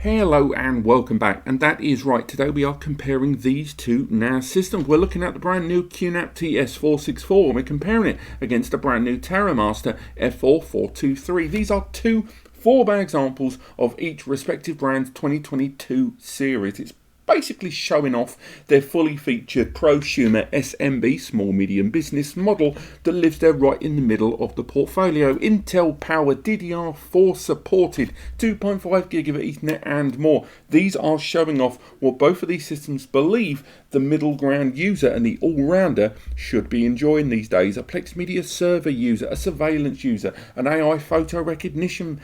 Hello and welcome back, and that is right. Today we are comparing these two NAS systems. We're looking at the brand new QNAP TS-464 and we're comparing it against the brand new Terramaster F4-423. These are two 4-bar examples of each respective brand's 2022 series. It's basically showing off their fully featured prosumer SMB, small medium business model that lives there right in the middle of the portfolio. Intel powered DDR4 supported 2.5 gigabit Ethernet and more. These are showing off what both of these systems believe the middle ground user and the all-rounder should be enjoying these days. A Plex Media server user, a surveillance user, an AI photo recognition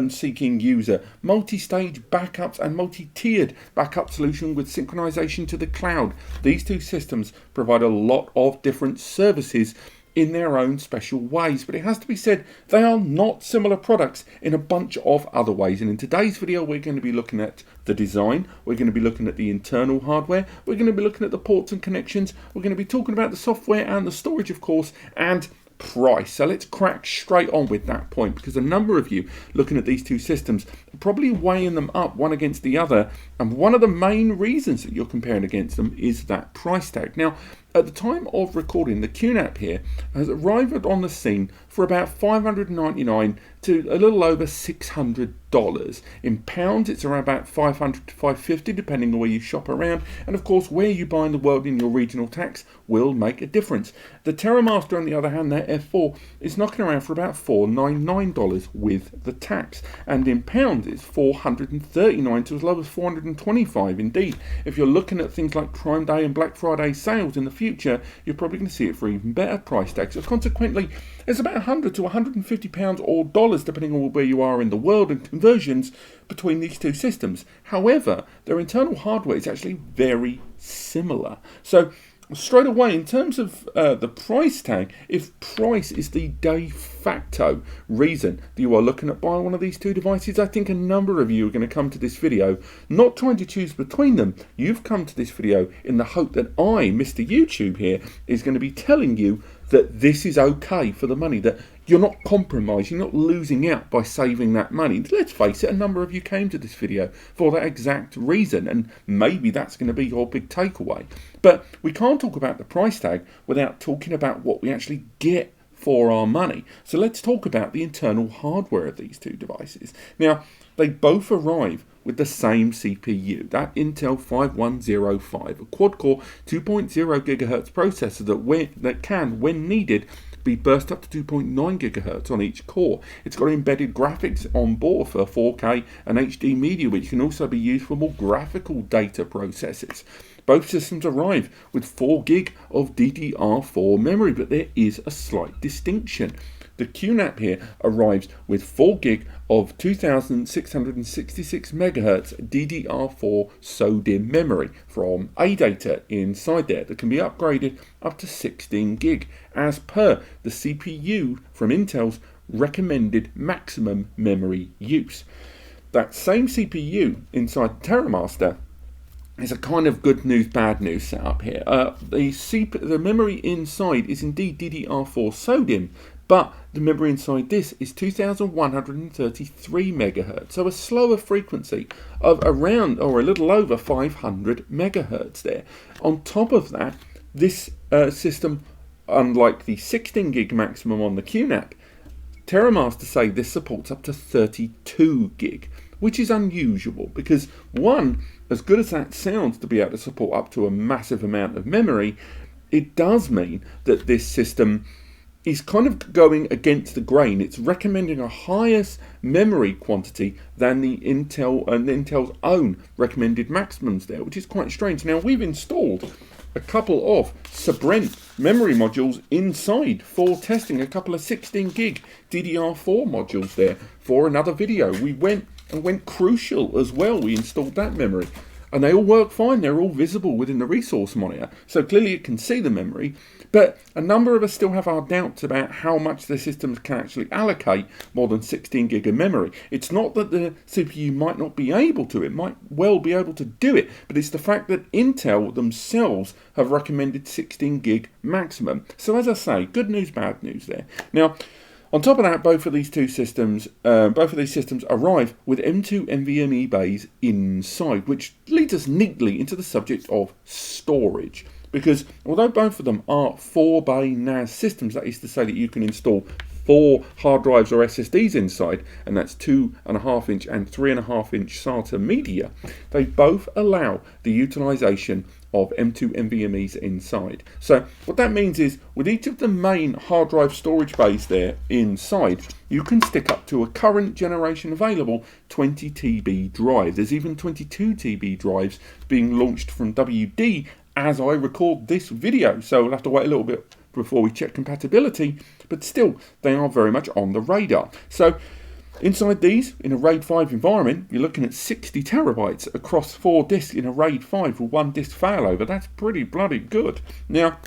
seeking user, multi-stage backups and multi-tiered backup solution with synchronization to the cloud. These two systems provide a lot of different services in their own special ways, but it has to be said they are not similar products in a bunch of other ways. And in today's video we're going to be looking at the design, we're going to be looking at the internal hardware, we're going to be looking at the ports and connections, we're going to be talking about the software and the storage of course, and price. So let's crack straight on with that point, because a number of you looking at these two systems are probably weighing them up one against the other, and one of the main reasons that you're comparing against them is that price tag. Now, at the time of recording, the QNAP here has arrived on the scene for about $599 to a little over $600. In pounds, it's around about $500 to $550, depending on where you shop around. And of course, where you buy in the world in your regional tax will make a difference. The Terramaster, on the other hand, their F4, is knocking around for about $499 with the tax. And in pounds, it's $439 to as low as $425. Indeed, if you're looking at things like Prime Day and Black Friday sales in the future, you're probably going to see it for even better price tags. So consequently, it's about £100 to £150 or dollars, depending on where you are in the world, and conversions between these two systems. However, their internal hardware is actually very similar. So straight away, in terms of the price tag, if price is the de facto reason that you are looking at buying one of these two devices, I think a number of you are going to come to this video not trying to choose between them. You've come to this video in the hope that I, Mr. YouTube here, is going to be telling you that this is okay for the money, that you're not compromised, you're not losing out by saving that money. Let's face it, a number of you came to this video for that exact reason, and maybe that's going to be your big takeaway. But we can't talk about the price tag without talking about what we actually get for our money. So let's talk about the internal hardware of these two devices. Now, they both arrive with the same CPU, that Intel 5105, a quad-core 2.0 GHz processor that can, when needed, be burst up to 2.9 GHz on each core. It's got embedded graphics on board for 4K and HD media, which can also be used for more graphical data processes. Both systems arrive with 4 GB of DDR4 memory, but there is a slight distinction. The QNAP here arrives with 4 GB of 2666 MHz DDR4 SODIMM memory from ADATA inside there that can be upgraded up to 16 GB as per the CPU from Intel's recommended maximum memory use. That same CPU inside the Terramaster is a kind of good news, bad news setup here. The memory inside is indeed DDR4 SODIMM, but the memory inside this is 2133 MHz, so a slower frequency of around or a little over 500 MHz there. On top of that, this system, unlike the 16 GB maximum on the QNAP, Terramaster say this supports up to 32 GB, which is unusual because, one, as good as that sounds to be able to support up to a massive amount of memory, it does mean that this system is kind of going against the grain. It's recommending a higher memory quantity than the Intel's own recommended maximums there, which is quite strange. Now, we've installed a couple of Sabrent memory modules inside for testing, a couple of 16 GB DDR4 modules there for another video. We went crucial as well. We installed that memory, and they all work fine. They're all visible within the resource monitor, so clearly it can see the memory. But a number of us still have our doubts about how much the systems can actually allocate more than 16 GB of memory. It's not that the CPU might not be able to, it might well be able to do it, but it's the fact that Intel themselves have recommended 16 GB maximum. So as I say, good news, bad news there. Now, On top of that, both of these systems arrive with M2 NVMe bays inside, which leads us neatly into the subject of storage. Because although both of them are 4-bay NAS systems, that is to say that you can install 4 hard drives or SSDs inside, and that's 2.5-inch and 3.5-inch SATA media, they both allow the utilization of M2 NVMe's inside. So what that means is, with each of the main hard drive storage bays there inside, you can stick up to a current generation available 20 TB drive. There's even 22 TB drives being launched from WD as I record this video, so we'll have to wait a little bit before we check compatibility, but still, they are very much on the radar. So inside these, in a RAID 5 environment, you're looking at 60 terabytes across 4 disks in a RAID 5 with 1 disk failover. That's pretty bloody good. Now,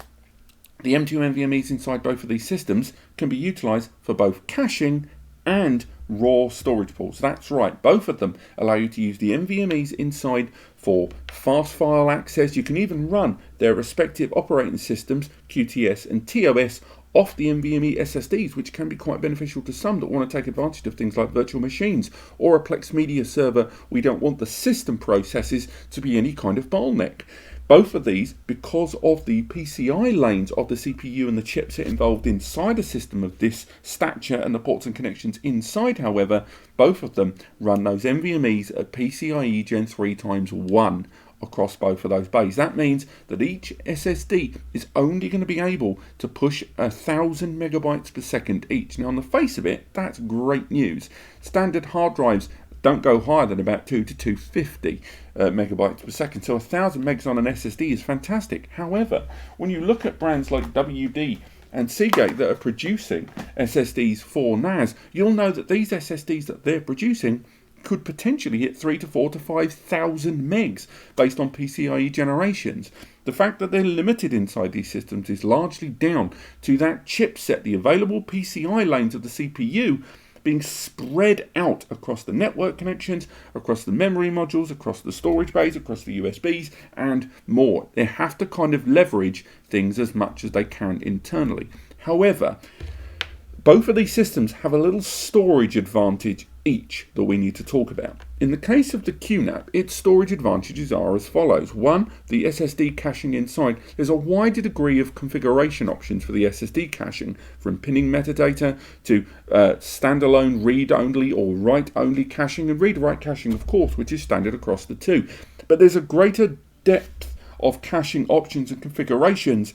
the M2 NVMe's inside both of these systems can be utilised for both caching and raw storage pools. That's right, both of them allow you to use the NVMe's inside for fast file access. You can even run their respective operating systems, QTS and TOS, off the NVMe SSDs, which can be quite beneficial to some that want to take advantage of things like virtual machines or a Plex media server. We don't want the system processes to be any kind of bottleneck. Both of these, because of the PCI lanes of the CPU and the chipset involved inside a system of this stature and the ports and connections inside, however, both of them run those NVMe's at PCIe Gen 3 times 1 across both of those bays. That means that each SSD is only going to be able to push 1,000 megabytes per second each. Now, on the face of it, that's great news. Standard hard drives don't go higher than about 2 to 250 megabytes per second. So 1,000 megs on an SSD is fantastic. However, when you look at brands like WD and Seagate that are producing SSDs for NAS, you'll know that these SSDs that they're producing could potentially hit 3 to 4 to 5,000 megs based on PCIe generations. The fact that they're limited inside these systems is largely down to that chipset, the available PCI lanes of the CPU being spread out across the network connections, across the memory modules, across the storage bays, across the USBs, and more. They have to kind of leverage things as much as they can internally. However, both of these systems have a little storage advantage each that we need to talk about. In the case of the QNAP, its storage advantages are as follows. 1, the SSD caching inside. There's a wider degree of configuration options for the SSD caching, from pinning metadata to standalone read-only or write-only caching, and read-write caching, of course, which is standard across the two. But there's a greater depth of caching options and configurations,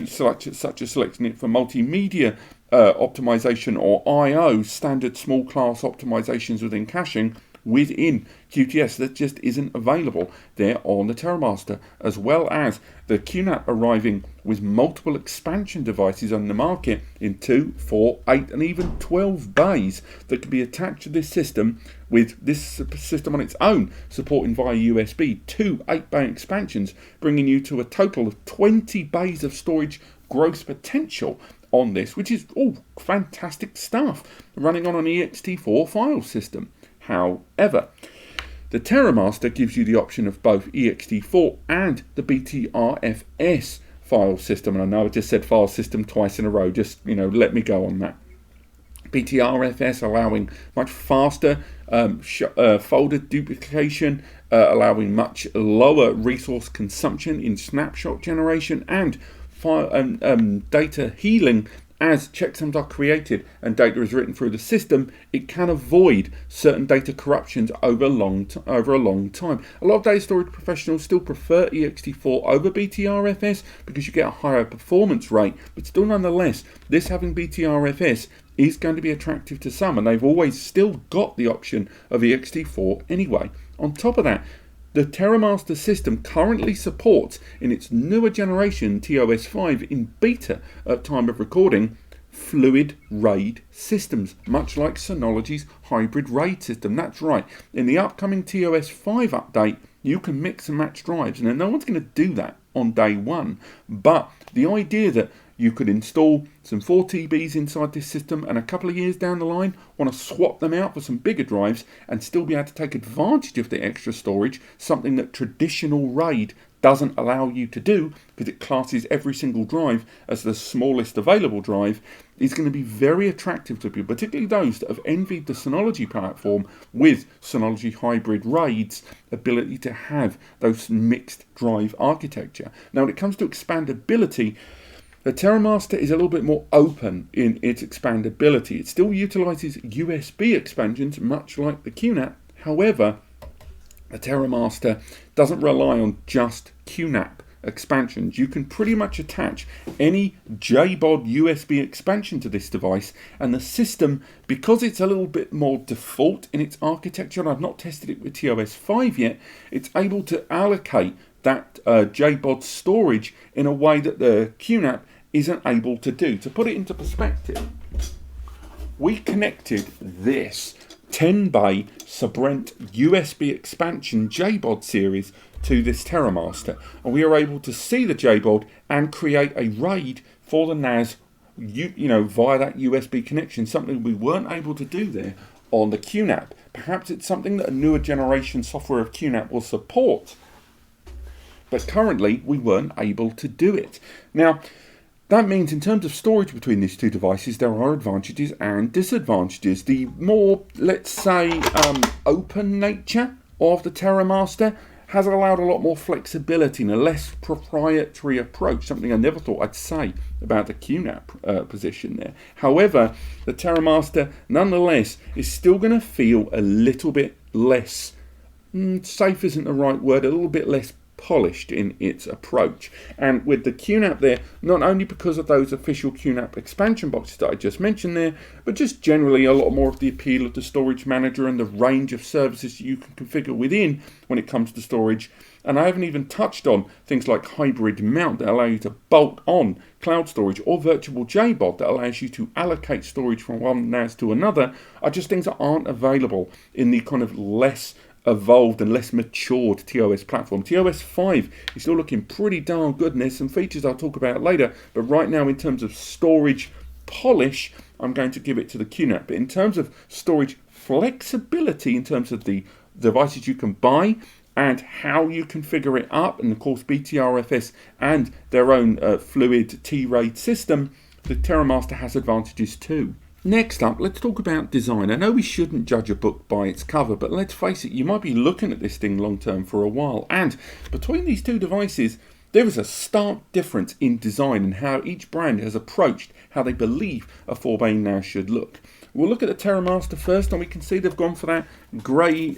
such as selecting it for multimedia optimization or I/O, standard small class optimizations within caching within QTS that just isn't available there on the Terramaster, as well as the QNAP arriving with multiple expansion devices on the market in 2, 4, 8 and even 12 bays that can be attached to this system, with this system on its own supporting via USB 2 8-bay expansions, bringing you to a total of 20 bays of storage gross potential on this, which is all fantastic stuff, running on an ext4 file system. However, the Terramaster gives you the option of both ext4 and the BTRFS file system. And I know I just said file system twice in a row, just, let me go on that. BTRFS allowing much faster folder duplication, allowing much lower resource consumption in snapshot generation, and data healing. As checksums are created and data is written through the system, it can avoid certain data corruptions over a long time. A lot of data storage professionals still prefer ext4 over BTRFS because you get a higher performance rate, but still nonetheless, this having BTRFS is going to be attractive to some, and they've always still got the option of ext4 anyway. On top of that, the Terramaster system currently supports, in its newer generation TOS5 in beta at time of recording, fluid RAID systems, much like Synology's hybrid RAID system. That's right, in the upcoming TOS5 update, you can mix and match drives. Now, no one's going to do that on day one, but the idea that you could install some 4 TBs inside this system and a couple of years down the line want to swap them out for some bigger drives and still be able to take advantage of the extra storage, something that traditional RAID doesn't allow you to do because it classes every single drive as the smallest available drive, is going to be very attractive to people, particularly those that have envied the Synology platform with Synology hybrid RAID's ability to have those mixed drive architecture. Now, when it comes to expandability, the Terramaster is a little bit more open in its expandability. It still utilizes USB expansions, much like the QNAP. However, the Terramaster doesn't rely on just QNAP expansions. You can pretty much attach any JBOD USB expansion to this device, and the system, because it's a little bit more default in its architecture, and I've not tested it with TOS5 yet, it's able to allocate that JBOD storage in a way that the QNAP isn't able to do. To put it into perspective, we connected this 10-bay Sabrent USB expansion JBOD series to this Terramaster, and we are able to see the JBOD and create a RAID for the NAS via that USB connection, something we weren't able to do there on the QNAP. Perhaps it's something that a newer generation software of QNAP will support, but currently we weren't able to do it. Now, that means in terms of storage between these two devices, there are advantages and disadvantages. The more, let's say, open nature of the Terramaster has allowed a lot more flexibility and a less proprietary approach, something I never thought I'd say about the QNAP position there. However, the Terramaster, nonetheless, is still going to feel a little bit less, safe isn't the right word, a little bit less polished in its approach. And with the QNAP there, not only because of those official QNAP expansion boxes that I just mentioned there, but just generally a lot more of the appeal of the storage manager and the range of services you can configure within when it comes to storage. And I haven't even touched on things like hybrid mount that allow you to bolt on cloud storage, or virtual JBOD that allows you to allocate storage from one NAS to another, are just things that aren't available in the kind of less evolved and less matured TOS platform. TOS5 is still looking pretty darn good, and there's some features I'll talk about later, but right now in terms of storage polish, I'm going to give it to the QNAP. But in terms of storage flexibility, in terms of the devices you can buy and how you configure it up, and of course BTRFS and their own fluid T-RAID system, the Terramaster has advantages too. Next up, let's talk about design. I know we shouldn't judge a book by its cover, but let's face it, you might be looking at this thing long term for a while. And between these two devices, there is a stark difference in design and how each brand has approached how they believe a 4-bay NAS should look. We'll look at the Terramaster first, and we can see they've gone for that grey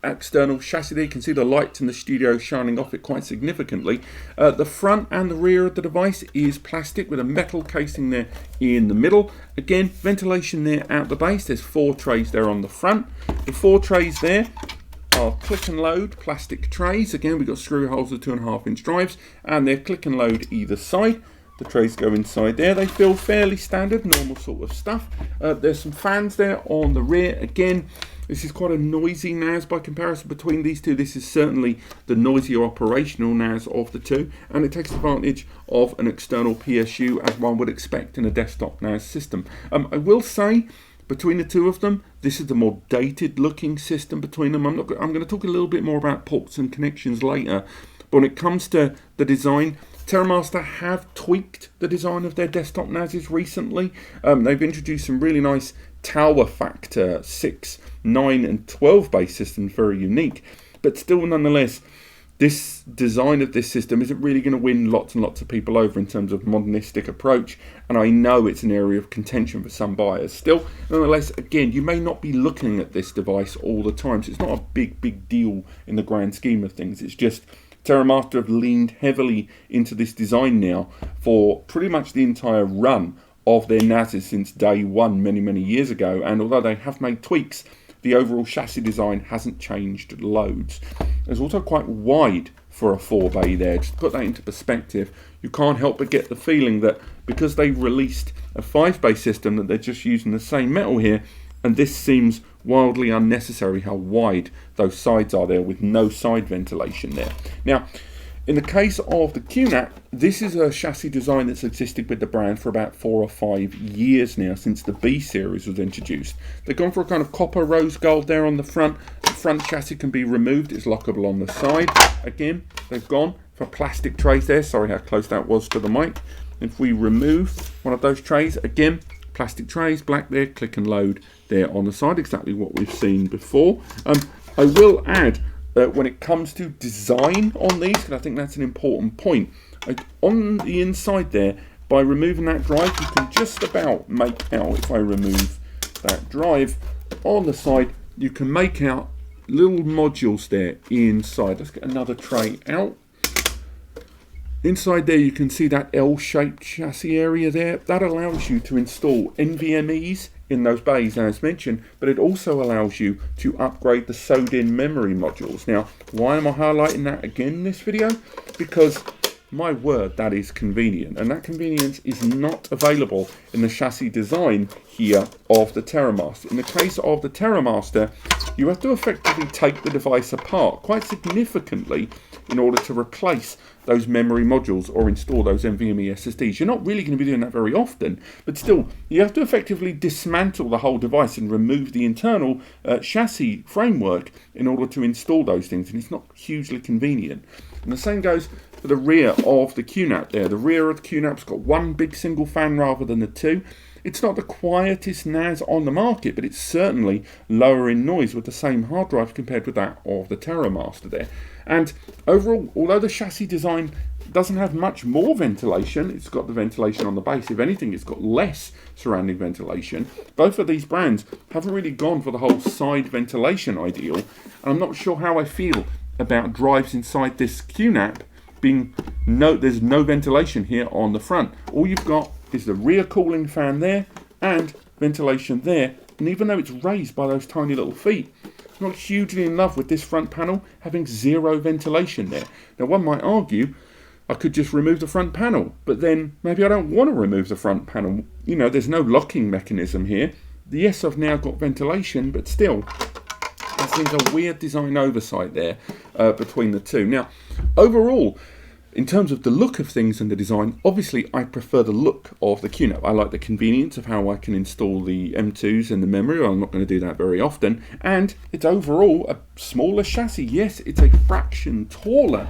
external chassis there. You can see the lights in the studio shining off it quite significantly. The front and the rear of the device is plastic with a metal casing there in the middle. Again, ventilation there out the base. There's 4 trays there on the front. The 4 trays there are click and load plastic trays. Again, we've got screw holes with 2.5-inch drives, and they're click and load either side. The trays go inside there. They feel fairly standard, normal sort of stuff. There's some fans there on the rear. Again, this is quite a noisy NAS by comparison between these two. This is certainly the noisier operational NAS of the two, and it takes advantage of an external PSU as one would expect in a desktop NAS system. I will say, between the two of them, this is the more dated looking system between them. I'm going to talk a little bit more about ports and connections later, but when it comes to the design, Terramaster have tweaked the design of their desktop NASs recently. They've introduced some really nice tower factor 6, 9 and 12 base systems, very unique, but still nonetheless this design of this system isn't really going to win lots and lots of people over in terms of modernistic approach, and I know it's an area of contention for some buyers. Still, nonetheless, again, you may not be looking at this device all the time, so it's not a big deal in the grand scheme of things. It's just Terramaster have leaned heavily into this design now for pretty much the entire run of their NASs since day one many years ago, and although they have made tweaks, the overall chassis design hasn't changed loads. It's also quite wide for a 4-bay there. Just to put that into perspective, you can't help but get the feeling that because they released a 5-bay system that they're just using the same metal here, and this seems wildly unnecessary how wide those sides are there with no side ventilation there. Now, In the case of the QNAP, this is a chassis design that's existed with the brand for about 4 or 5 years now, since the B series was introduced. They've gone for a kind of copper rose gold there on the front. The front chassis can be removed, it's lockable on the side. Again, they've gone for plastic trays there. Sorry how close that was to the mic. If we remove one of those trays, again, plastic trays, black there, click and load there on the side, exactly what we've seen before. I will add that when it comes to design on these, because I think that's an important point, on the inside there, by removing that drive, you can just about make out, if I remove that drive on the side, you can make out little modules there inside. Let's get another tray out. Inside there you can see that L-shaped chassis area there. That allows you to install NVMEs in those bays as mentioned, but it also allows you to upgrade the sewed-in memory modules. Now, why am I highlighting that again in this video? Because, my word, that is convenient, and that convenience is not available in the chassis design here of the Terramaster. In the case of the Terramaster, you have to effectively take the device apart quite significantly in order to replace those memory modules or install those NVMe SSDs. You're not really going to be doing that very often, but still, you have to effectively dismantle the whole device and remove the internal chassis framework in order to install those things, and it's not hugely convenient. And the same goes for the rear of the QNAP there. The rear of the QNAP's got one big single fan rather than the two. It's not the quietest NAS on the market, but it's certainly lower in noise with the same hard drive compared with that of the Terramaster there. And overall, although the chassis design doesn't have much more ventilation, it's got the ventilation on the base. If anything, it's got less surrounding ventilation. Both of these brands haven't really gone for the whole side ventilation ideal. And I'm not sure how I feel about drives inside this QNAP being there's no ventilation here on the front. All you've got is the rear cooling fan there and ventilation there. And even though it's raised by those tiny little feet, I'm not hugely in love with this front panel having zero ventilation there. Now, one might argue I could just remove the front panel, but then maybe I don't want to remove the front panel. You know, there's no locking mechanism here. Yes, I've now got ventilation, but still, that seems a weird design oversight there between the two. Now, overall, in terms of the look of things and the design, obviously I prefer the look of the QNAP. I like the convenience of how I can install the M2s and the memory. I'm not going to do that very often. And it's overall a smaller chassis. Yes, it's a fraction taller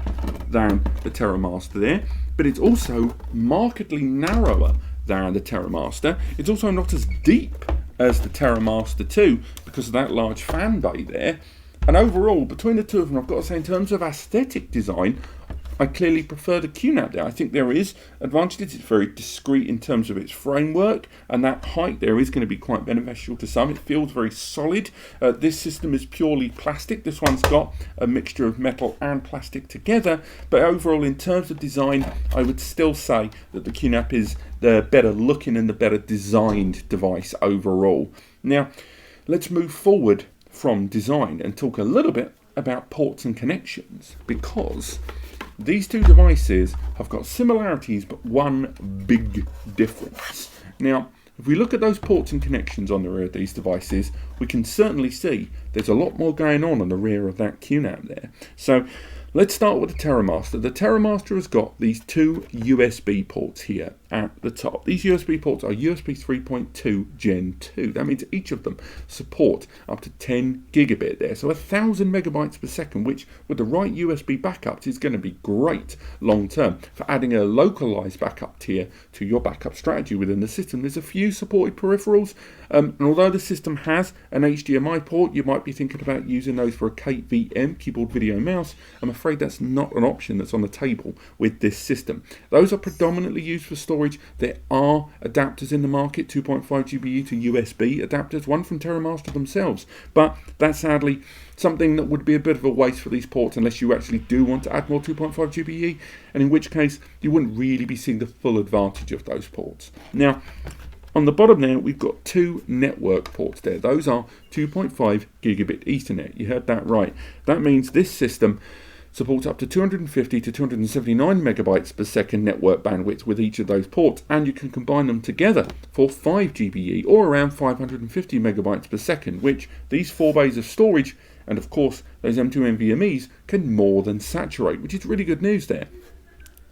than the Terramaster there, but it's also markedly narrower than the Terramaster. It's also not as deep as the Terramaster 2 because of that large fan bay there. And overall, between the two of them, I've got to say, in terms of aesthetic design, I clearly prefer the QNAP there. I think there is advantages. It's very discreet in terms of its framework, and that height there is going to be quite beneficial to some. It feels very solid. This system is purely plastic. This one's got a mixture of metal and plastic together, but overall, in terms of design, I would still say that the QNAP is the better looking and the better designed device overall. Now, let's move forward from design and talk a little bit about ports and connections, because these two devices have got similarities, but one big difference. Now, if we look at those ports and connections on the rear of these devices, we can certainly see there's a lot more going on the rear of that QNAP there. So let's start with the Terramaster. The Terramaster has got these two USB ports here at the top. These USB ports are USB 3.2 Gen 2. That means each of them support up to 10 gigabit there. So 1,000 megabytes per second, which with the right USB backups is going to be great long term for adding a localized backup tier to your backup strategy within the system. There's a few supported peripherals, and although the system has an HDMI port, you might be thinking about using those for a KVM, keyboard video mouse. I'm afraid that's not an option that's on the table with this system. Those are predominantly used for storage. There are adapters in the market, 2.5 GBE to USB adapters, one from Terramaster themselves, but that's sadly something that would be a bit of a waste for these ports unless you actually do want to add more 2.5 GBE, and in which case you wouldn't really be seeing the full advantage of those ports. Now, on the bottom there, we've got two network ports there. Those are 2.5 gigabit Ethernet. You heard that right. That means this system supports up to 250 to 279 megabytes per second network bandwidth with each of those ports, and you can combine them together for 5 GBE or around 550 megabytes per second, which these 4 bays of storage And of course, those M2 NVMe's can more than saturate, which is really good news there.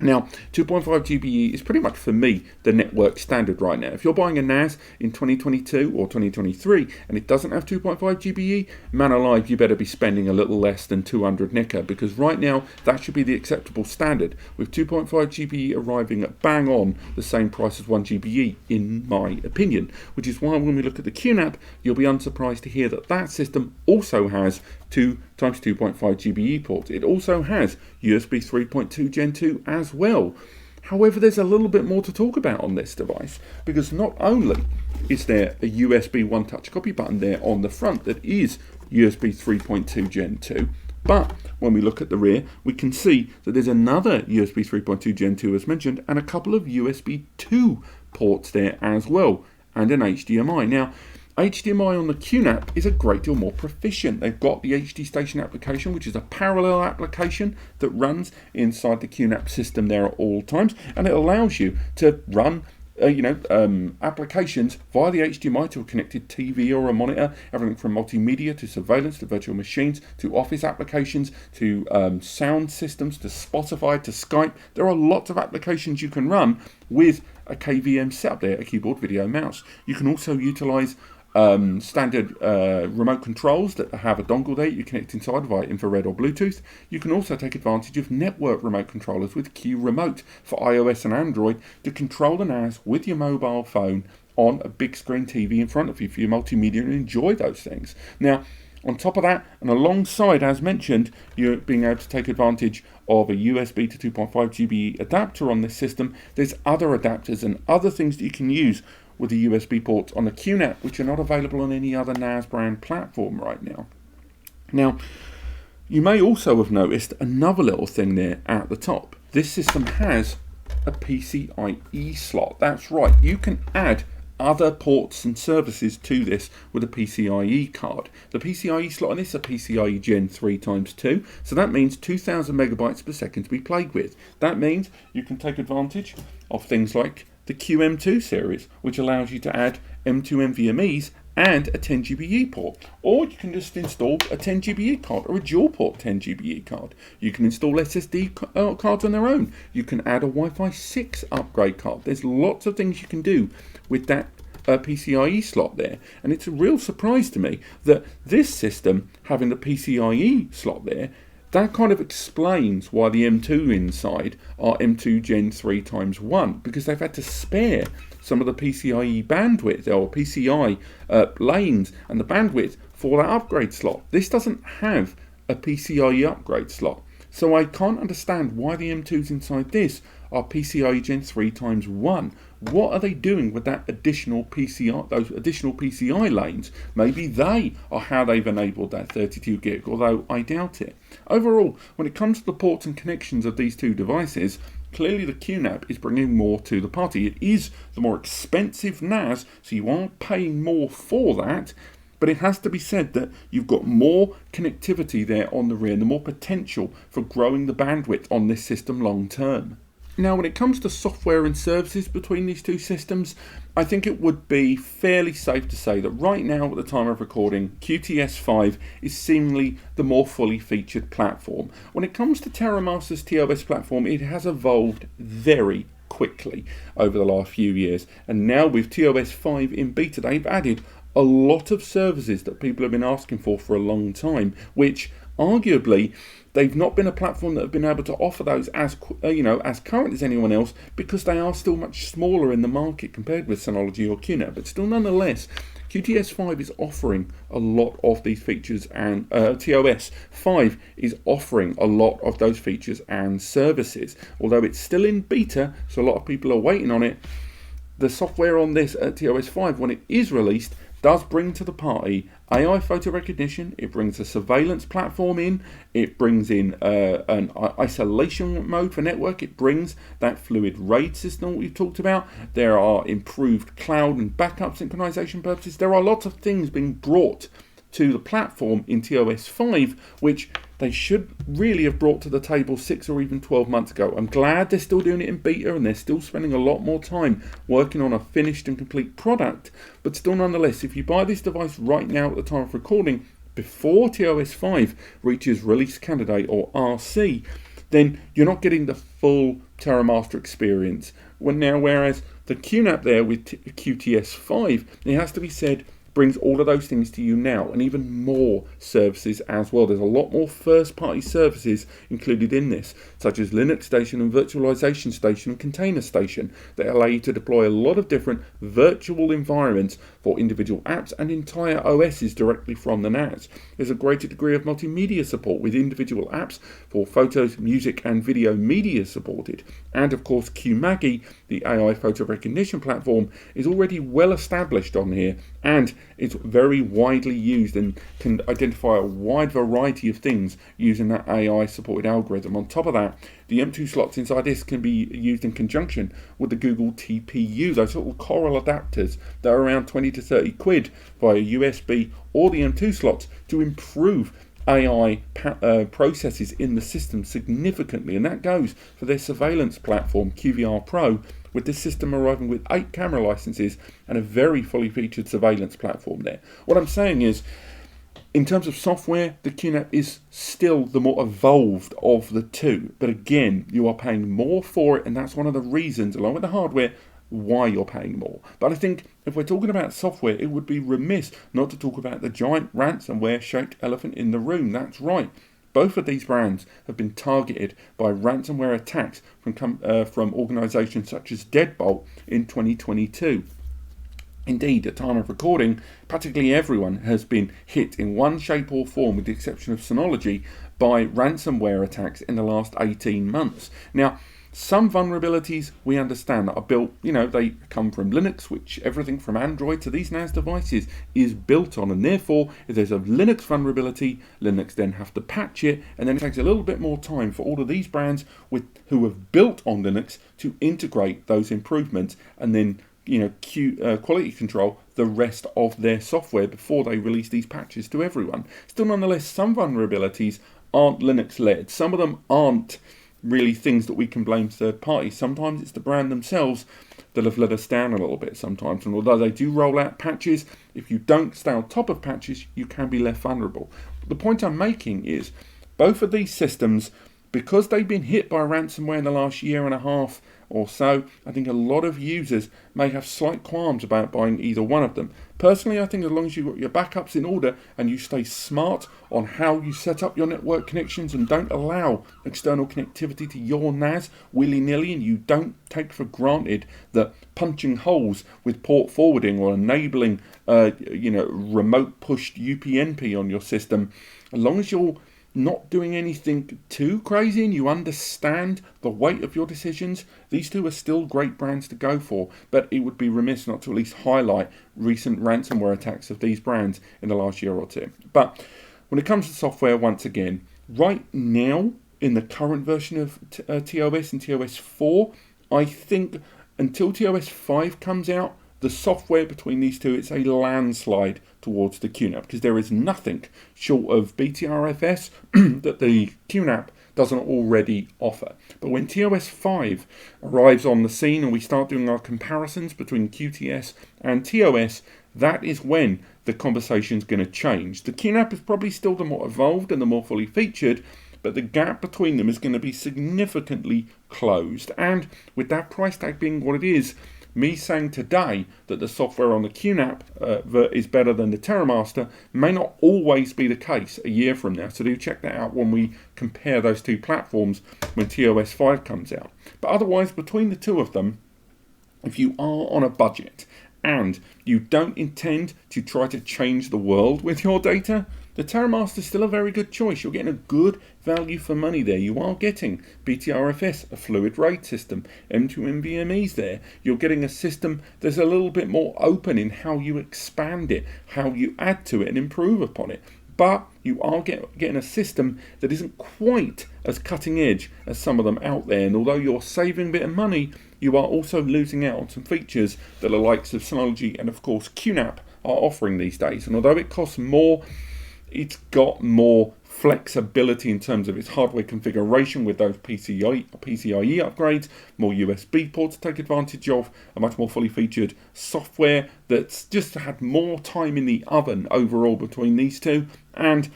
Now, 2.5 GBE is pretty much, for me, the network standard right now. If you're buying a NAS in 2022 or 2023 and it doesn't have 2.5 GBE, man alive, you better be spending a little less than 200 NICA, because right now that should be the acceptable standard, with 2.5 GBE arriving at bang on the same price as 1 GBE, in my opinion. Which is why when we look at the QNAP, you'll be unsurprised to hear that that system also has 2 times 2.5 GBE ports. It also has USB 3.2 Gen 2 as well. However, there's a little bit more to talk about on this device, because not only is there a USB One Touch copy button there on the front that is USB 3.2 Gen 2, but when we look at the rear, we can see that there's another USB 3.2 Gen 2 as mentioned, and a couple of USB 2 ports there as well, and an HDMI. Now, HDMI on the QNAP is a great deal more proficient. They've got the HD Station application, which is a parallel application that runs inside the QNAP system there at all times, and it allows you to run applications via the HDMI to a connected TV or a monitor, everything from multimedia to surveillance to virtual machines to office applications to sound systems to Spotify to Skype. There are lots of applications you can run with a KVM setup there, a keyboard, video, mouse. You can also utilize standard remote controls that have a dongle there you connect inside via infrared or Bluetooth. You can also take advantage of network remote controllers with Q Remote for iOS and Android to control the NAS with your mobile phone on a big screen TV in front of you for your multimedia and enjoy those things. Now, on top of that, and alongside, as mentioned, you're being able to take advantage of a USB to 2.5 GBE adapter on this system. There's other adapters and other things that you can use with the USB ports on the QNAP, which are not available on any other NAS brand platform right now. Now, you may also have noticed another little thing there at the top. This system has a PCIe slot. That's right, you can add other ports and services to this with a PCIe card. The PCIe slot on this is a PCIe Gen 3 times 2, so that means 2000 megabytes per second to be played with. That means you can take advantage of things like the QM2 series, which allows you to add M2 NVMe's and a 10 GBE port, or you can just install a 10 GBE card or a dual port 10 GBE card. You can install SSD cards on their own. You can add a Wi-Fi 6 upgrade card. There's lots of things you can do with that PCIe slot there, and it's a real surprise to me that this system having the PCIe slot there, that kind of explains why the M2 inside are M2 Gen 3 times 1, because they've had to spare some of the PCIe bandwidth or PCI lanes and the bandwidth for that upgrade slot. This doesn't have a PCIe upgrade slot, so I can't understand why the M2s inside this are PCIe Gen 3 times 1. What are they doing with that additional PCI, those additional PCI lanes? Maybe they are how they've enabled that 32 gig, although I doubt it. Overall, when it comes to the ports and connections of these two devices, clearly the QNAP is bringing more to the party. It is the more expensive NAS, so you are paying more for that, but it has to be said that you've got more connectivity there on the rear and the more potential for growing the bandwidth on this system long term. Now, when it comes to software and services between these two systems, I think it would be fairly safe to say that right now, at the time of recording, QTS5 is seemingly the more fully featured platform. When it comes to Terramaster's TOS platform, it has evolved very quickly over the last few years, and now with TOS5 in beta, they've added a lot of services that people have been asking for a long time, which arguably they've not been a platform that have been able to offer those as current as anyone else, because they are still much smaller in the market compared with Synology or QNAP. But still, nonetheless, QTS5 is offering a lot of these features, and TOS5 is offering a lot of those features and services. Although it's still in beta, so a lot of people are waiting on it, the software on this TOS5, when it is released, does bring to the party AI photo recognition. It brings a surveillance platform in. It brings in an isolation mode for network. It brings that fluid RAID system we've talked about. There are improved cloud and backup synchronization purposes. There are lots of things being brought to the platform in TOS5, which they should really have brought to the table 6 or even 12 months ago. I'm glad they're still doing it in beta and they're still spending a lot more time working on a finished and complete product. But still, nonetheless, if you buy this device right now at the time of recording, before TOS5 reaches release candidate or RC, then you're not getting the full Terramaster experience. Whereas the QNAP there with QTS5, it has to be said, brings all of those things to you now, and even more services as well. There's a lot more first-party services included in this, such as Linux Station and Virtualization Station and Container Station, that allow you to deploy a lot of different virtual environments for individual apps and entire OSs directly from the NAS. There's a greater degree of multimedia support with individual apps for photos, music and video media supported. And of course QNAP, the AI photo recognition platform, is already well established on here, and it's very widely used and can identify a wide variety of things using that AI supported algorithm. On top of that, the M2 slots inside this can be used in conjunction with the Google TPU, those little coral adapters that are around 20 to 30 quid via USB or the M2 slots, to improve AI processes in the system significantly. And that goes for their surveillance platform QVR Pro, with this system arriving with 8 camera licenses and a very fully featured surveillance platform there. What I'm saying is, in terms of software, the QNAP is still the more evolved of the two. But again, you are paying more for it, and that's one of the reasons, along with the hardware, why you're paying more. But I think if we're talking about software, it would be remiss not to talk about the giant ransomware-shaped elephant in the room. That's right. Both of these brands have been targeted by ransomware attacks from organisations such as Deadbolt in 2022. Indeed, at time of recording, practically everyone has been hit in one shape or form, with the exception of Synology, by ransomware attacks in the last 18 months. Now, some vulnerabilities we understand that are built, they come from Linux, which everything from Android to these NAS devices is built on, and therefore if there's a Linux vulnerability, Linux then have to patch it, and then it takes a little bit more time for all of these brands who have built on Linux to integrate those improvements and then quality control the rest of their software before they release these patches to everyone. Still, nonetheless, some vulnerabilities aren't Linux led. Some of them aren't really things that we can blame third parties. Sometimes it's the brand themselves that have let us down a little bit sometimes. And although they do roll out patches, if you don't stay on top of patches, you can be left vulnerable. But the point I'm making is, both of these systems, because they've been hit by ransomware in the last year and a half or so, I think a lot of users may have slight qualms about buying either one of them. Personally, I think as long as you've got your backups in order and you stay smart on how you set up your network connections and don't allow external connectivity to your NAS willy-nilly, and you don't take for granted that punching holes with port forwarding or enabling remote pushed UPnP on your system, as long as you're not doing anything too crazy and you understand the weight of your decisions, these two are still great brands to go for. But it would be remiss not to at least highlight recent ransomware attacks of these brands in the last year or two. But when it comes to software, once again, right now in the current version of TOS and TOS4, I think until TOS5 comes out, the software between these two, it's a landslide towards the QNAP, because there is nothing short of BTRFS that the QNAP doesn't already offer. But when TOS5 arrives on the scene and we start doing our comparisons between QTS and TOS, that is when the conversation's going to change. The QNAP is probably still the more evolved and the more fully featured, but the gap between them is going to be significantly closed. And with that price tag being what it is, me saying today that the software on the QNAP is better than the Terramaster may not always be the case a year from now. So do check that out when we compare those two platforms when TOS5 comes out. But otherwise, between the two of them, if you are on a budget and you don't intend to try to change the world with your data, the Terramaster is still a very good choice. You're getting a good value for money there. You are getting BTRFS, a fluid RAID system, M2 NVMe's there. You're getting a system that's a little bit more open in how you expand it, how you add to it and improve upon it. But you are getting a system that isn't quite as cutting edge as some of them out there. And although you're saving a bit of money, you are also losing out on some features that the likes of Synology and of course QNAP are offering these days. And although it costs more, it's got more flexibility in terms of its hardware configuration with those PCIe upgrades, more USB ports to take advantage of, a much more fully featured software that's just had more time in the oven overall between these two. And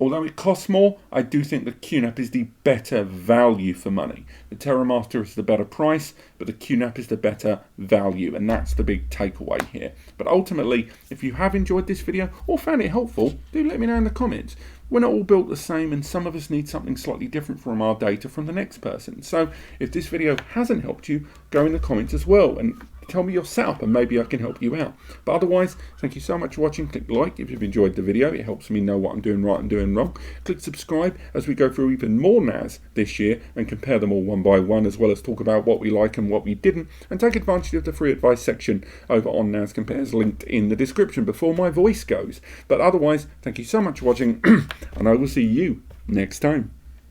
although it costs more, I do think the QNAP is the better value for money. The Terramaster is the better price, but the QNAP is the better value, and that's the big takeaway here. But ultimately, if you have enjoyed this video or found it helpful, do let me know in the comments. We're not all built the same, and some of us need something slightly different from our data from the next person. So if this video hasn't helped you, go in the comments as well and tell me your setup and maybe I can help you out. But otherwise, thank you so much for watching. Click like if you've enjoyed the video. It helps me know what I'm doing right and doing wrong. Click subscribe as we go through even more NAS this year and compare them all one by one, as well as talk about what we like and what we didn't, and take advantage of the free advice section over on NAS Compares linked in the description before my voice goes. But otherwise, thank you so much for watching and I will see you next time.